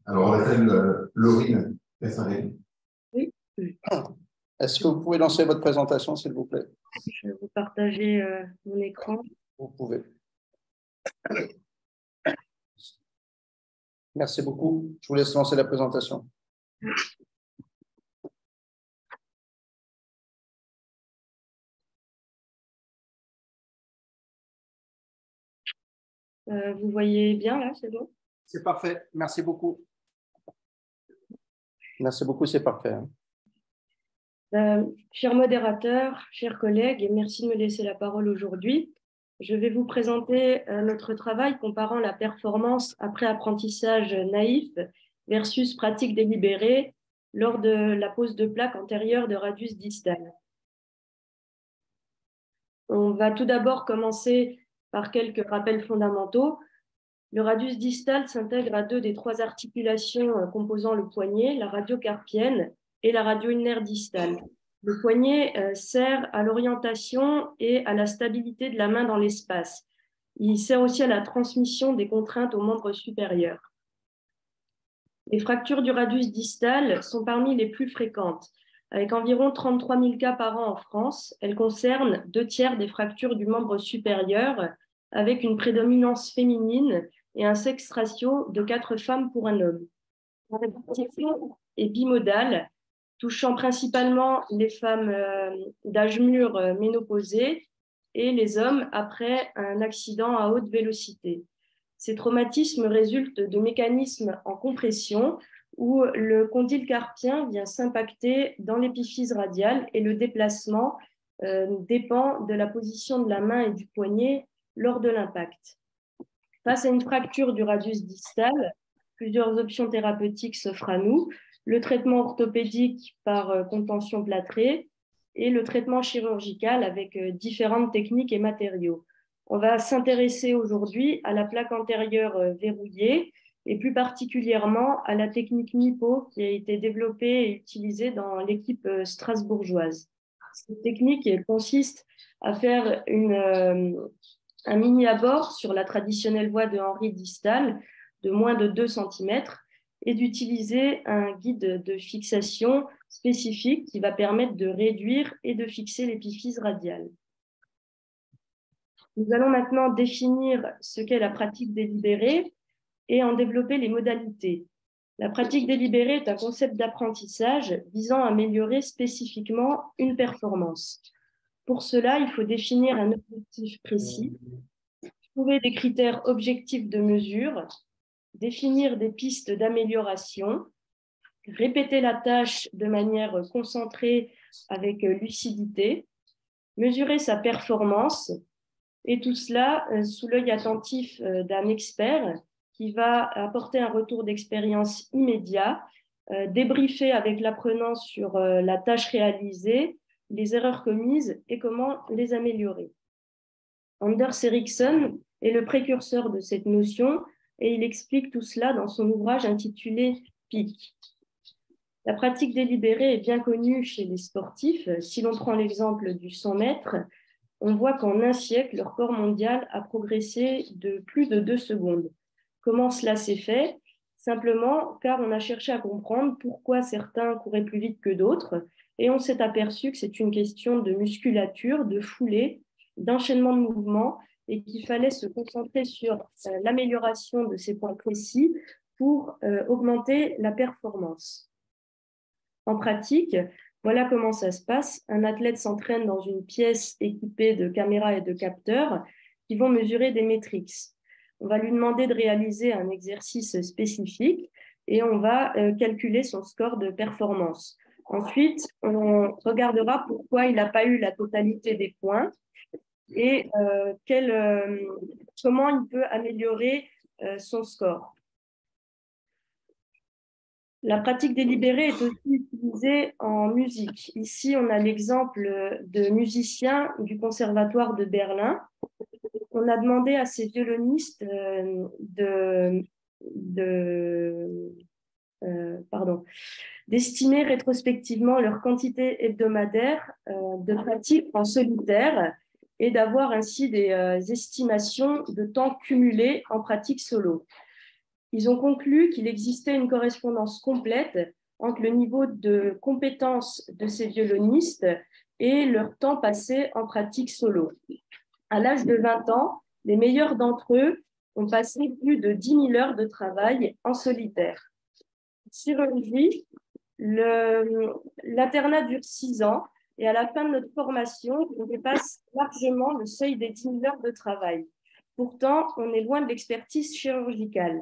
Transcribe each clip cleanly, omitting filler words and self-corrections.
Alors, on appelle Laurine Pessarelli. Oui, Est-ce que vous pouvez lancer votre présentation, s'il vous plaît? je vais vous partager mon écran. Vous pouvez. Merci beaucoup. Je vous laisse lancer la présentation. Vous voyez bien là, c'est bon? C'est parfait. Merci beaucoup. Merci beaucoup, c'est parfait. Cher modérateur, chers collègues, merci de me laisser la parole aujourd'hui. Je vais vous présenter notre travail comparant la performance après apprentissage naïf versus pratique délibérée lors de la pose de plaque antérieure de radius distal. On va tout d'abord commencer par quelques rappels fondamentaux. Le radius distal s'intègre à deux des trois articulations composant le poignet, la radiocarpienne et la radio-ulnaire distale. Le poignet sert à l'orientation et à la stabilité de la main dans l'espace. Il sert aussi à la transmission des contraintes aux membres supérieurs. Les fractures du radius distal sont parmi les plus fréquentes. Avec environ 33 000 cas par an en France, elles concernent 2/3 des fractures du membre supérieur, avec une prédominance féminine et un sexe ratio de 4 femmes pour un homme. La répartition est bimodale, touchant principalement les femmes d'âge mûr ménopausées et les hommes après un accident à haute vélocité. Ces traumatismes résultent de mécanismes en compression où le condyle carpien vient s'impacter dans l'épiphyse radiale et le déplacement dépend de la position de la main et du poignet lors de l'impact. Face à une fracture du radius distal, plusieurs options thérapeutiques s'offrent à nous. Le traitement orthopédique par contention plâtrée et le traitement chirurgical avec différentes techniques et matériaux. On va s'intéresser aujourd'hui à la plaque antérieure verrouillée et plus particulièrement à la technique MIPO qui a été développée et utilisée dans l'équipe strasbourgeoise. Cette technique consiste à faire un mini-abord sur la traditionnelle voie de Henry distale de moins de 2 cm et d'utiliser un guide de fixation spécifique qui va permettre de réduire et de fixer l'épiphyse radiale. Nous allons maintenant définir ce qu'est la pratique délibérée et en développer les modalités. La pratique délibérée est un concept d'apprentissage visant à améliorer spécifiquement une performance. Pour cela, il faut définir un objectif précis, trouver des critères objectifs de mesure, définir des pistes d'amélioration, répéter la tâche de manière concentrée avec lucidité, mesurer sa performance, et tout cela sous l'œil attentif d'un expert qui va apporter un retour d'expérience immédiat, débriefer avec l'apprenant sur la tâche réalisée, les erreurs commises et comment les améliorer. Anders Ericsson est le précurseur de cette notion et il explique tout cela dans son ouvrage intitulé PIC. La pratique délibérée est bien connue chez les sportifs. Si l'on prend l'exemple du 100 mètres, on voit qu'en un siècle, le record mondial a progressé de plus de 2 secondes. Comment cela s'est fait? Simplement car on a cherché à comprendre pourquoi certains couraient plus vite que d'autres et on s'est aperçu que c'est une question de musculature, de foulée, d'enchaînement de mouvements et qu'il fallait se concentrer sur l'amélioration de ces points précis pour augmenter la performance. En pratique, voilà comment ça se passe. Un athlète s'entraîne dans une pièce équipée de caméras et de capteurs qui vont mesurer des métriques. On va lui demander de réaliser un exercice spécifique et on va calculer son score de performance. Ensuite, on regardera pourquoi il n'a pas eu la totalité des points et comment il peut améliorer son score. La pratique délibérée est aussi utilisée en musique. Ici, on a l'exemple de musiciens du Conservatoire de Berlin. On a demandé à ces violonistes d'estimer rétrospectivement leur quantité hebdomadaire de pratique en solitaire et d'avoir ainsi des estimations de temps cumulé en pratique solo. Ils ont conclu qu'il existait une correspondance complète entre le niveau de compétence de ces violonistes et leur temps passé en pratique solo. À l'âge de 20 ans, les meilleurs d'entre eux ont passé plus de 10 000 heures de travail en solitaire. En chirurgie, l'internat dure 6 ans et à la fin de notre formation, on dépasse largement le seuil des 10 000 heures de travail. Pourtant, on est loin de l'expertise chirurgicale.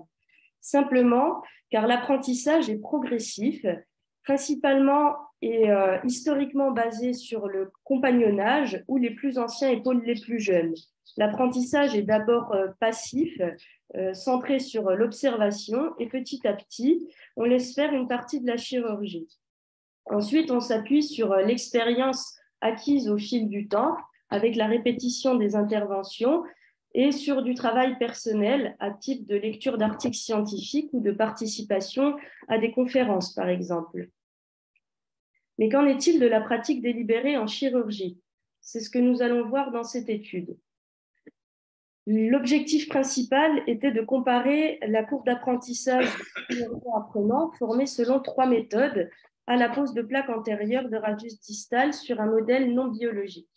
Simplement car l'apprentissage est progressif, principalement et historiquement basé sur le compagnonnage où les plus anciens épaulent les plus jeunes. L'apprentissage est d'abord passif, centré sur l'observation et petit à petit, on laisse faire une partie de la chirurgie. Ensuite, on s'appuie sur l'expérience acquise au fil du temps avec la répétition des interventions et sur du travail personnel à type de lecture d'articles scientifiques ou de participation à des conférences, par exemple. Mais qu'en est-il de la pratique délibérée en chirurgie? C'est ce que nous allons voir dans cette étude. L'objectif principal était de comparer la courbe d'apprentissage des apprenants formée selon 3 méthodes à la pose de plaque antérieure de radius distal sur un modèle non biologique.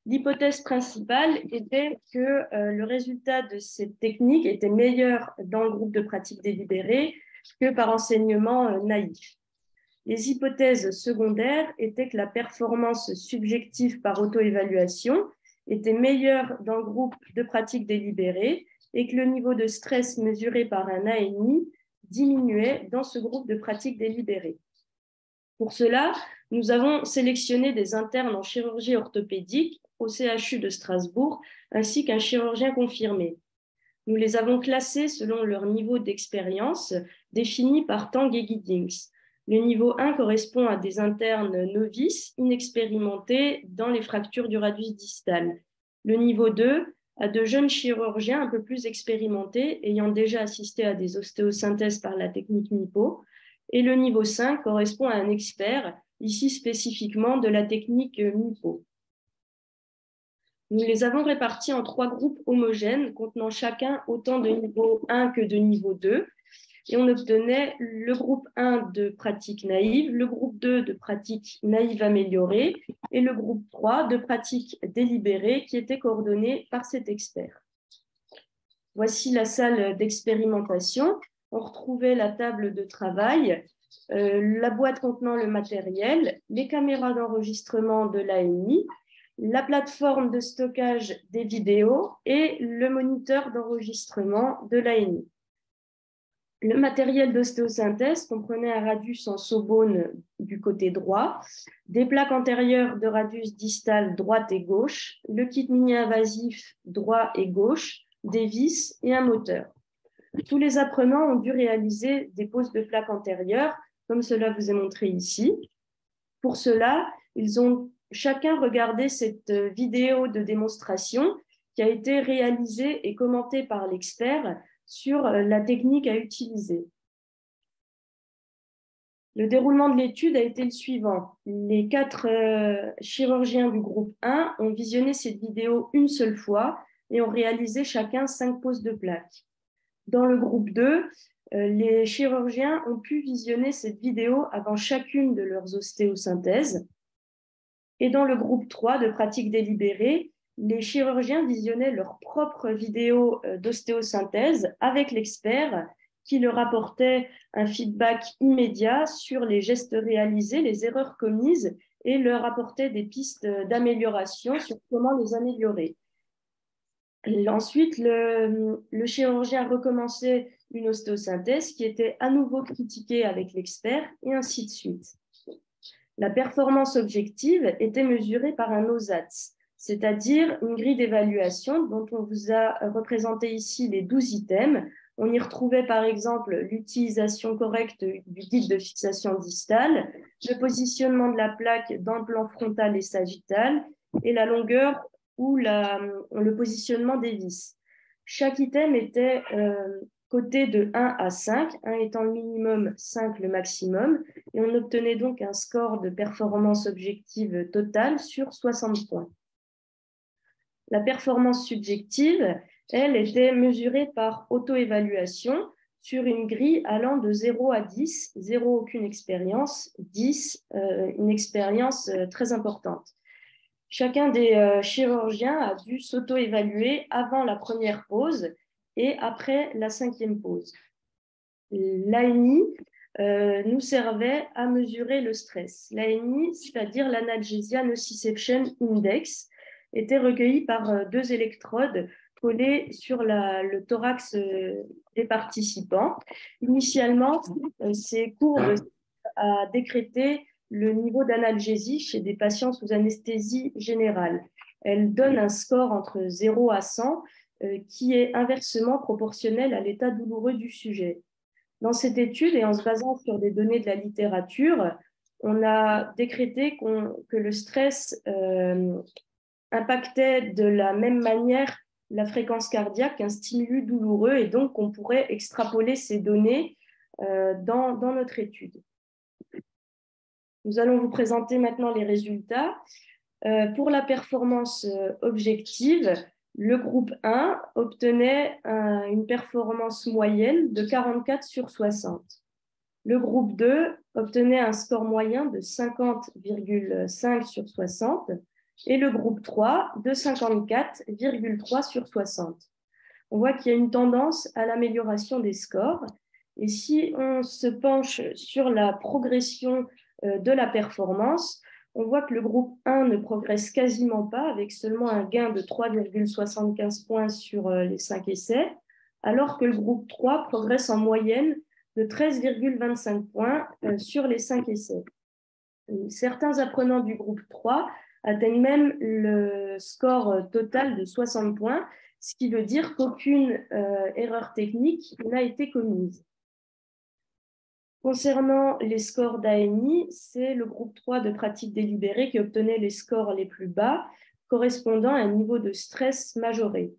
L'hypothèse principale était que le résultat de cette technique était meilleur dans le groupe de pratique délibérée que par enseignement naïf. Les hypothèses secondaires étaient que la performance subjective par auto-évaluation était meilleure dans le groupe de pratique délibérée et que le niveau de stress mesuré par un ANI diminuait dans ce groupe de pratique délibérée. Pour cela, nous avons sélectionné des internes en chirurgie orthopédique au CHU de Strasbourg ainsi qu'un chirurgien confirmé. Nous les avons classés selon leur niveau d'expérience défini par Tang et Giddings. Le niveau 1 correspond à des internes novices, inexpérimentés dans les fractures du radius distal. Le niveau 2 à de jeunes chirurgiens un peu plus expérimentés, ayant déjà assisté à des ostéosynthèses par la technique MIPO. Et le niveau 5 correspond à un expert, ici spécifiquement de la technique MIPO. Nous les avons répartis en 3 groupes homogènes, contenant chacun autant de niveau 1 que de niveau 2. Et on obtenait le groupe 1 de pratique naïve, le groupe 2 de pratique naïve améliorée et le groupe 3 de pratique délibérée qui était coordonné par cet expert. Voici la salle d'expérimentation. On retrouvait la table de travail, la boîte contenant le matériel, les caméras d'enregistrement de l'ANI, la plateforme de stockage des vidéos et le moniteur d'enregistrement de l'ANI. Le matériel d'ostéosynthèse comprenait un radius en sobone du côté droit, des plaques antérieures de radius distal droite et gauche, le kit mini-invasif droit et gauche, des vis et un moteur. Tous les apprenants ont dû réaliser des poses de plaques antérieures, comme cela vous est montré ici. Pour cela, ils ont chacun regardé cette vidéo de démonstration qui a été réalisée et commentée par l'expert sur la technique à utiliser. Le déroulement de l'étude a été le suivant. Les 4 chirurgiens du groupe 1 ont visionné cette vidéo une seule fois et ont réalisé chacun 5 poses de plaques. Dans le groupe 2, les chirurgiens ont pu visionner cette vidéo avant chacune de leurs ostéosynthèses. Et dans le groupe 3 de pratique délibérée, les chirurgiens visionnaient leur propre vidéo d'ostéosynthèse avec l'expert qui leur apportait un feedback immédiat sur les gestes réalisés, les erreurs commises et leur apportait des pistes d'amélioration sur comment les améliorer. Ensuite, le chirurgien recommençait une ostéosynthèse qui était à nouveau critiquée avec l'expert et ainsi de suite. La performance objective était mesurée par un OSATS, c'est-à-dire une grille d'évaluation dont on vous a représenté ici les 12 items. On y retrouvait par exemple l'utilisation correcte du guide de fixation distale, le positionnement de la plaque dans le plan frontal et sagittal et la longueur ou le positionnement des vis. Chaque item était coté de 1 à 5, 1 étant le minimum, 5 le maximum, et on obtenait donc un score de performance objective totale sur 60 points. La performance subjective, elle, était mesurée par auto-évaluation sur une grille allant de 0 à 10, 0 aucune expérience, 10 une expérience très importante. Chacun des chirurgiens a dû s'auto-évaluer avant la première pause et après la 5e pause. L'ANI nous servait à mesurer le stress. L'ANI, c'est-à-dire l'Analgesia Nociception Index, était recueilli par 2 électrodes collées sur le thorax des participants. Initialement, ces courbes à décréter le niveau d'analgésie chez des patients sous anesthésie générale. Elles donnent un score entre 0 à 100 qui est inversement proportionnel à l'état douloureux du sujet. Dans cette étude, et en se basant sur des données de la littérature, on a décrété que le stress impactait de la même manière la fréquence cardiaque qu'un stimulus douloureux, et donc on pourrait extrapoler ces données dans notre étude. Nous allons vous présenter maintenant les résultats. Pour la performance objective, le groupe 1 obtenait une performance moyenne de 44 sur 60. Le groupe 2 obtenait un score moyen de 50,5 sur 60 et le groupe 3 de 54,3 sur 60. On voit qu'il y a une tendance à l'amélioration des scores. Et si on se penche sur la progression de la performance, on voit que le groupe 1 ne progresse quasiment pas, avec seulement un gain de 3,75 points sur les 5 essais, alors que le groupe 3 progresse en moyenne de 13,25 points sur les 5 essais. Certains apprenants du groupe 3 atteignent même le score total de 60 points, ce qui veut dire qu'aucune erreur technique n'a été commise. Concernant les scores d'ANI, c'est le groupe 3 de pratique délibérée qui obtenait les scores les plus bas, correspondant à un niveau de stress majoré.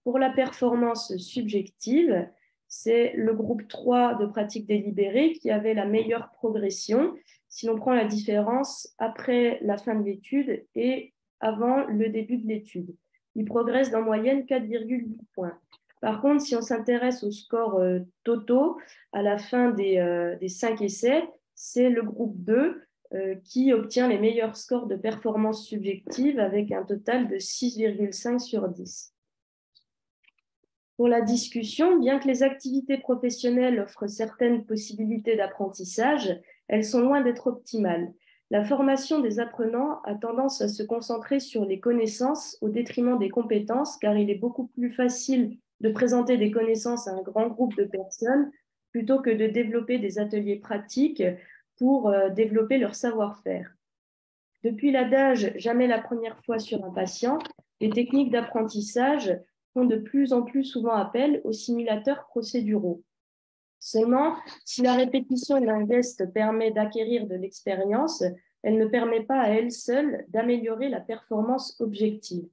Pour la performance subjective, c'est le groupe 3 de pratique délibérée qui avait la meilleure progression, si l'on prend la différence après la fin de l'étude et avant le début de l'étude. Il progresse d'en moyenne 4,8 points. Par contre, si on s'intéresse aux scores totaux à la fin des 5 essais, c'est le groupe 2 qui obtient les meilleurs scores de performance subjective avec un total de 6,5 sur 10. Pour la discussion, bien que les activités professionnelles offrent certaines possibilités d'apprentissage, elles sont loin d'être optimales. La formation des apprenants a tendance à se concentrer sur les connaissances au détriment des compétences, car il est beaucoup plus facile de présenter des connaissances à un grand groupe de personnes plutôt que de développer des ateliers pratiques pour développer leur savoir-faire. Depuis l'adage « jamais la première fois sur un patient », les techniques d'apprentissage font de plus en plus souvent appel aux simulateurs procéduraux. Seulement, si la répétition d'un geste permet d'acquérir de l'expérience, elle ne permet pas à elle seule d'améliorer la performance objective.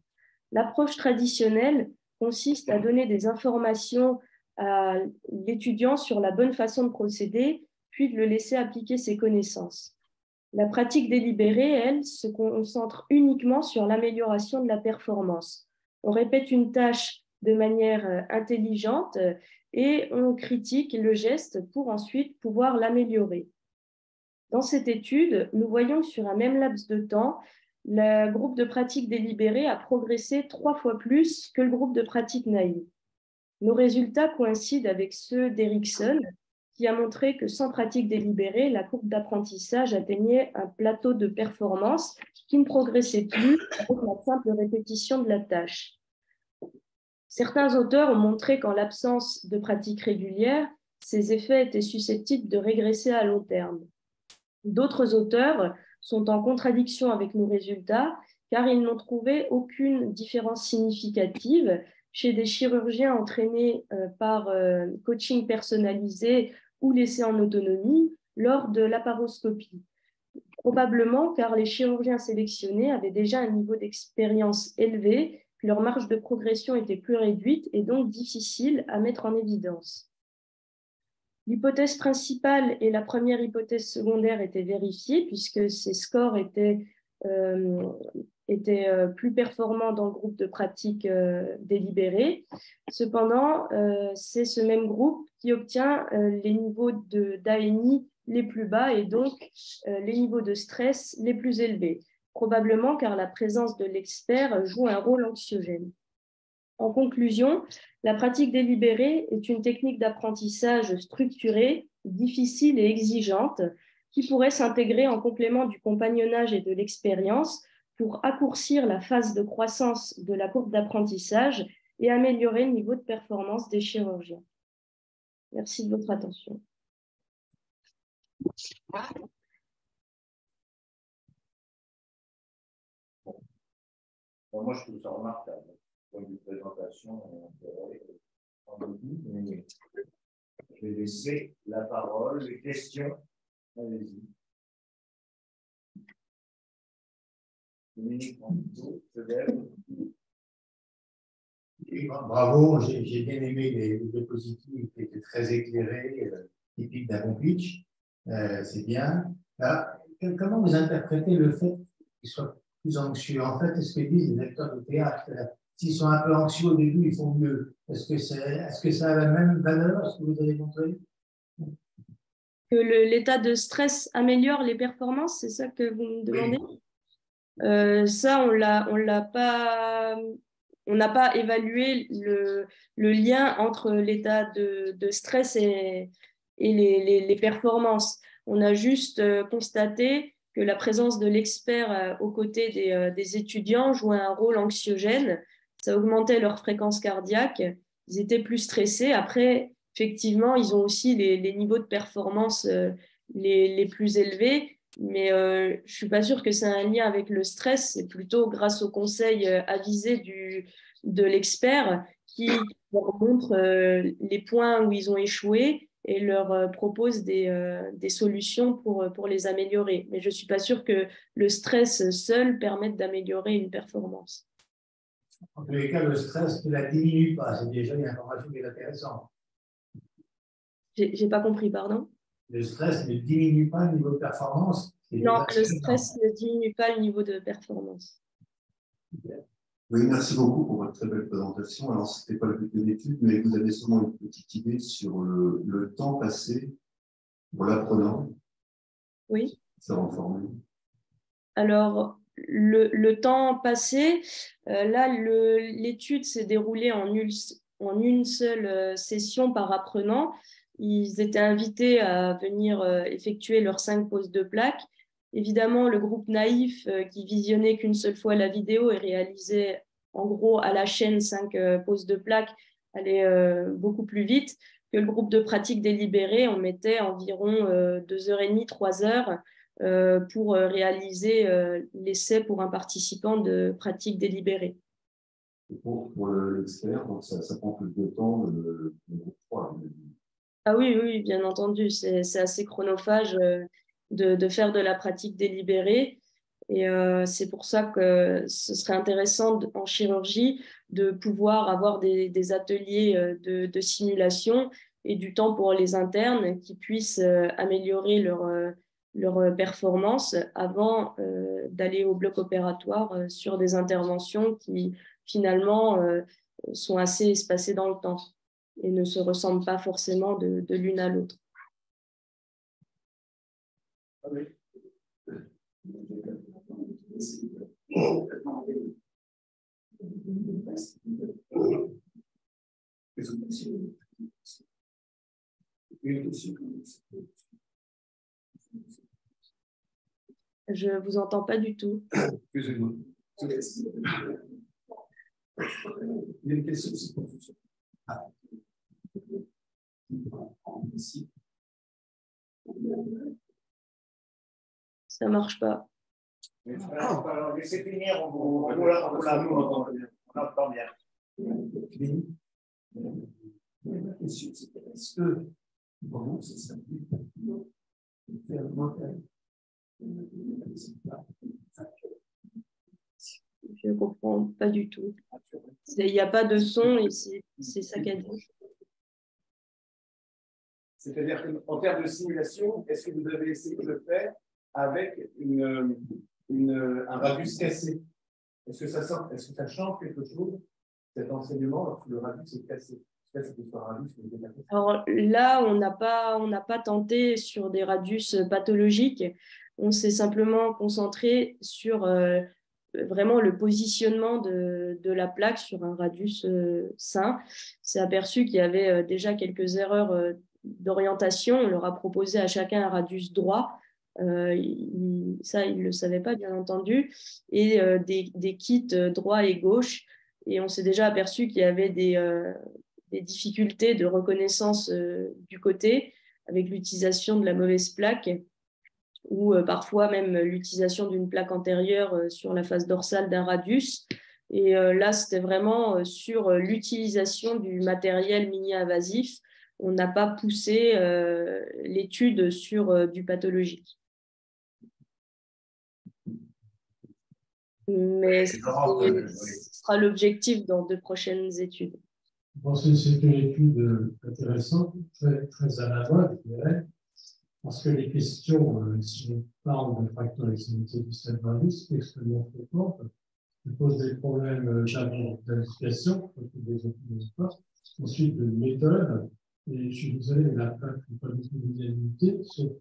L'approche traditionnelle consiste à donner des informations à l'étudiant sur la bonne façon de procéder, puis de le laisser appliquer ses connaissances. La pratique délibérée, elle, se concentre uniquement sur l'amélioration de la performance. On répète une tâche de manière intelligente et on critique le geste pour ensuite pouvoir l'améliorer. Dans cette étude, nous voyons que sur un même laps de temps, le groupe de pratique délibérée a progressé 3 fois plus que le groupe de pratique naïve. Nos résultats coïncident avec ceux d'Erickson, qui a montré que sans pratique délibérée, la courbe d'apprentissage atteignait un plateau de performance qui ne progressait plus avec la simple répétition de la tâche. Certains auteurs ont montré qu'en l'absence de pratique régulière, ces effets étaient susceptibles de régresser à long terme. D'autres auteurs sont en contradiction avec nos résultats car ils n'ont trouvé aucune différence significative chez des chirurgiens entraînés par coaching personnalisé ou laissés en autonomie lors de laparoscopie. Probablement car les chirurgiens sélectionnés avaient déjà un niveau d'expérience élevé, que leur marge de progression était plus réduite et donc difficile à mettre en évidence. L'hypothèse principale et la première hypothèse secondaire étaient vérifiées puisque ces scores étaient était plus performant dans le groupe de pratique délibérée. Cependant, c'est ce même groupe qui obtient les niveaux d'ANI les plus bas et donc les niveaux de stress les plus élevés, probablement car la présence de l'expert joue un rôle anxiogène. En conclusion, la pratique délibérée est une technique d'apprentissage structurée, difficile et exigeante qui pourrait s'intégrer en complément du compagnonnage et de l'expérience pour raccourcir la phase de croissance de la courbe d'apprentissage et améliorer le niveau de performance des chirurgiens. Merci de votre attention. Bon, moi, je trouve ça remarquable. Comme une présentation, mais je vais laisser la parole, les questions. Allez-y. Dominique Rampeau, bravo, j'ai bien aimé les diapositives qui étaient très éclairées, typiques d'un bon pitch. C'est bien. Là, comment vous interprétez le fait qu'ils soient plus anxieux? En fait, est-ce que disent les acteurs de théâtre, s'ils sont un peu anxieux au début, ils font mieux? Est-ce que ça a la même valeur, ce que vous avez montré? Que l'état de stress améliore les performances, c'est ça que vous me demandez? Oui. Ça, on n'a pas évalué le lien entre l'état de stress et les performances. On a juste constaté que la présence de l'expert aux côtés des étudiants jouait un rôle anxiogène. Ça augmentait leur fréquence cardiaque. Ils étaient plus stressés. Après, effectivement, ils ont aussi les niveaux de performance les plus élevés. Mais je ne suis pas sûre que c'est un lien avec le stress. C'est plutôt grâce au conseil avisé de l'expert qui leur montre les points où ils ont échoué et leur propose des solutions pour les améliorer. Mais je ne suis pas sûre que le stress seul permette d'améliorer une performance. En tous les cas, le stress ne la diminue pas. C'est déjà une information qui est intéressante. Je n'ai pas compris, pardon. Le stress ne diminue pas le niveau de performance. Non, le stress ne diminue pas le niveau de performance. Oui, merci beaucoup pour votre très belle présentation. Alors, ce n'était pas le but de l'étude, mais vous avez sûrement une petite idée sur le temps passé pour l'apprenant. Oui. Ça va former. Alors, le temps passé, là, l'étude s'est déroulée en une seule session par apprenant. Ils étaient invités à venir effectuer leurs 5 poses de plaques. Évidemment, le groupe naïf qui visionnait qu'une seule fois la vidéo et réalisait en gros à la chaîne 5 poses de plaques allait beaucoup plus vite que le groupe de pratique délibérée. On mettait environ 2h30, 3h pour réaliser l'essai pour un participant de pratique délibérée. Pour l'expert, donc ça prend plus de temps le groupe 3. Ah oui, oui, bien entendu, c'est assez chronophage de faire de la pratique délibérée. Et c'est pour ça que ce serait intéressant en chirurgie de pouvoir avoir des ateliers de simulation et du temps pour les internes qui puissent améliorer leur performance avant d'aller au bloc opératoire sur des interventions qui finalement sont assez espacées dans le temps et ne se ressemblent pas forcément de l'une à l'autre. Je ne vous entends pas du tout. Excusez-moi. Il y a une question aussi. Ça ne marche pas. Alors, laissez finir, on entend bien. La question, c'est est-ce que bon, c'est ça. Je ne comprends pas du tout. Il n'y a pas de son et c'est saccadé. C'est-à-dire qu'en termes de simulation, est-ce que vous avez essayé de le faire avec un radius cassé? Est-ce que ça change quelque chose, cet enseignement, lorsque le radius est cassé? Alors là, on n'a pas tenté sur des radius pathologiques. On s'est simplement concentré sur vraiment le positionnement de la plaque sur un radius sain. On s'est aperçu qu'il y avait déjà quelques erreurs d'orientation. On leur a proposé à chacun un radius droit. Ça, ils ne le savaient pas, bien entendu. Et des kits droit et gauche. Et on s'est déjà aperçu qu'il y avait des difficultés de reconnaissance du côté avec l'utilisation de la mauvaise plaque ou parfois même l'utilisation d'une plaque antérieure sur la face dorsale d'un radius. Et là, c'était vraiment sur l'utilisation du matériel mini-invasif. On n'a pas poussé l'étude sur du pathologique. Mais ce sera l'objectif dans de prochaines études. Je pense que c'est une étude intéressante, très à la mode, je dirais, parce que les questions, si on parle de fracture d'extrémité du système radius, c'est extrêmement fréquent. Ça pose des problèmes d'identification, des pas, ensuite de méthode, et je suis désolé, mais la plaque n'est pas du tout d'unanimité, sauf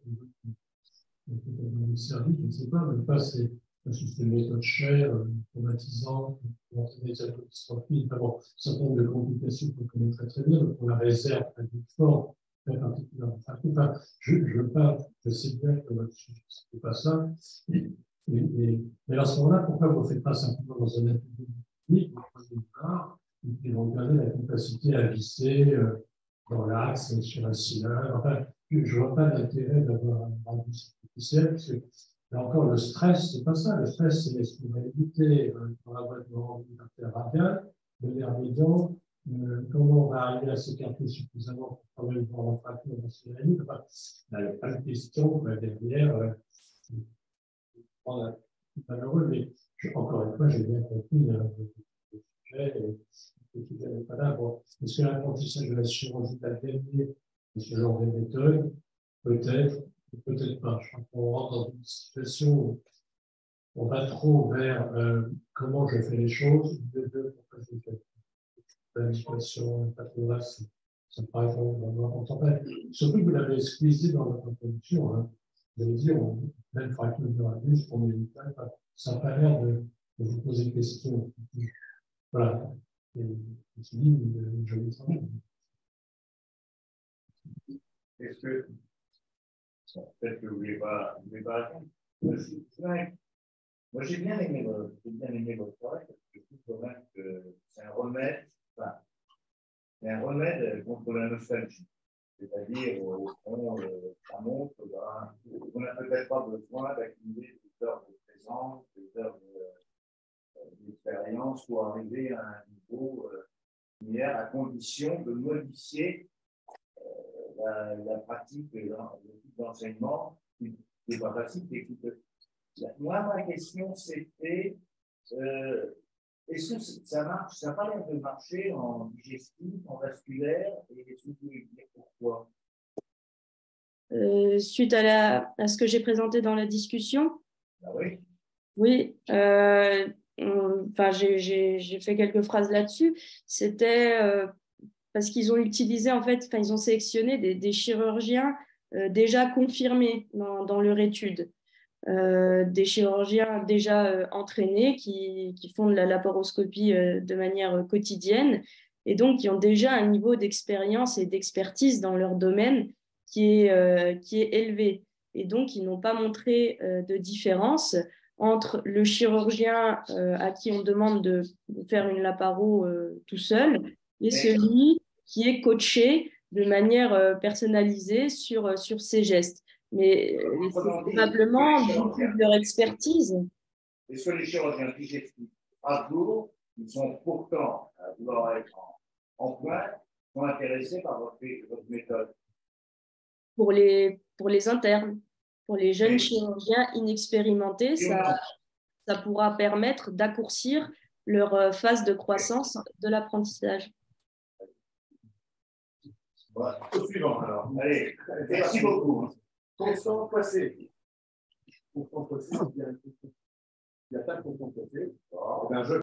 dans le service, je ne sais pas, mais pas c'est un système de méthode chère, traumatisante, pour entraîner des dystrophies, bon, un certain nombre de complications qu'on connaît très très bien, donc on la réserve à des formes très particulières. Enfin, je sais bien que ce n'est pas ça. Mais à ce moment-là, pourquoi vous ne faites pas simplement dans un atelier technique, vous prenez une part, et puis vous regardez la capacité à visser dans l'axe, sur un cylindre. Enfin, je ne vois pas l'intérêt d'avoir un radius artificiel, parce que là encore, le stress, c'est pas ça. Le stress, c'est ce qu'on va éviter dans la voie de interradiale, le nerf médian, comment on va arriver à s'écarter suffisamment pour travailler dans la fracture de ce nerf. Enfin, il n'y a pas de question derrière. Malheureux, mais encore une fois, j'ai bien compris le sujet et tout n'est pas là. Bon, est-ce que l'apprentissage de la chirurgie va gagner ce genre de méthode? Peut-être, peut-être pas. Je crois qu'on rentre dans une situation où on va trop vers comment je fais les choses, pourquoi je fais l'administration, pas trop là, ça me paraît vraiment important. Surtout que vous l'avez explicité dans votre introduction. Hein. Vous allez dire, même fracture de radius, pour mes ça n'a pas l'air de vous poser des questions. Voilà. Et je dis une jolie travail. Est-ce que, peut-être que vous ne voulez pas répondre. Moi, j'ai bien aimé votre travail, parce que je trouve quand même que c'est un remède, contre la nostalgie. C'est-à-dire, au fond, ça montre qu'on n'a peut-être pas besoin d'accumuler des heures de présence, des heures d'expérience pour arriver à un niveau similaire, à condition de modifier la pratique de l'enseignement, qui n'est pas facile, qui est coûteux. Moi, ma question, c'était est-ce que ça marche? Ça n'a pas l'air de marcher en digestif, en vasculaire, et est-ce que vous pouvez dire pourquoi? Suite à ce que j'ai présenté dans la discussion. Ah oui. Oui, enfin, j'ai fait quelques phrases là-dessus. C'était parce qu'ils ont utilisé, en fait, ils ont sélectionné des chirurgiens déjà confirmés dans leur étude. Des chirurgiens déjà entraînés qui font de la laparoscopie de manière quotidienne et donc qui ont déjà un niveau d'expérience et d'expertise dans leur domaine qui est élevé. Et donc, ils n'ont pas montré de différence entre le chirurgien à qui on demande de faire une laparo tout seul et celui qui est coaché de manière personnalisée sur ses gestes. Mais c'est probablement beaucoup de leur expertise. Est-ce que les chirurgiens digestifs à jour, ils sont pourtant à vouloir être en pointe, sont intéressés par votre méthode? Pour les internes, pour les jeunes chirurgiens inexpérimentés, ça pourra permettre d'accourcir leur phase de croissance de l'apprentissage. Voilà. Au suivant, alors. Allez, merci beaucoup. Constant passé. il n'y a pas de fonction café. Eh bien, je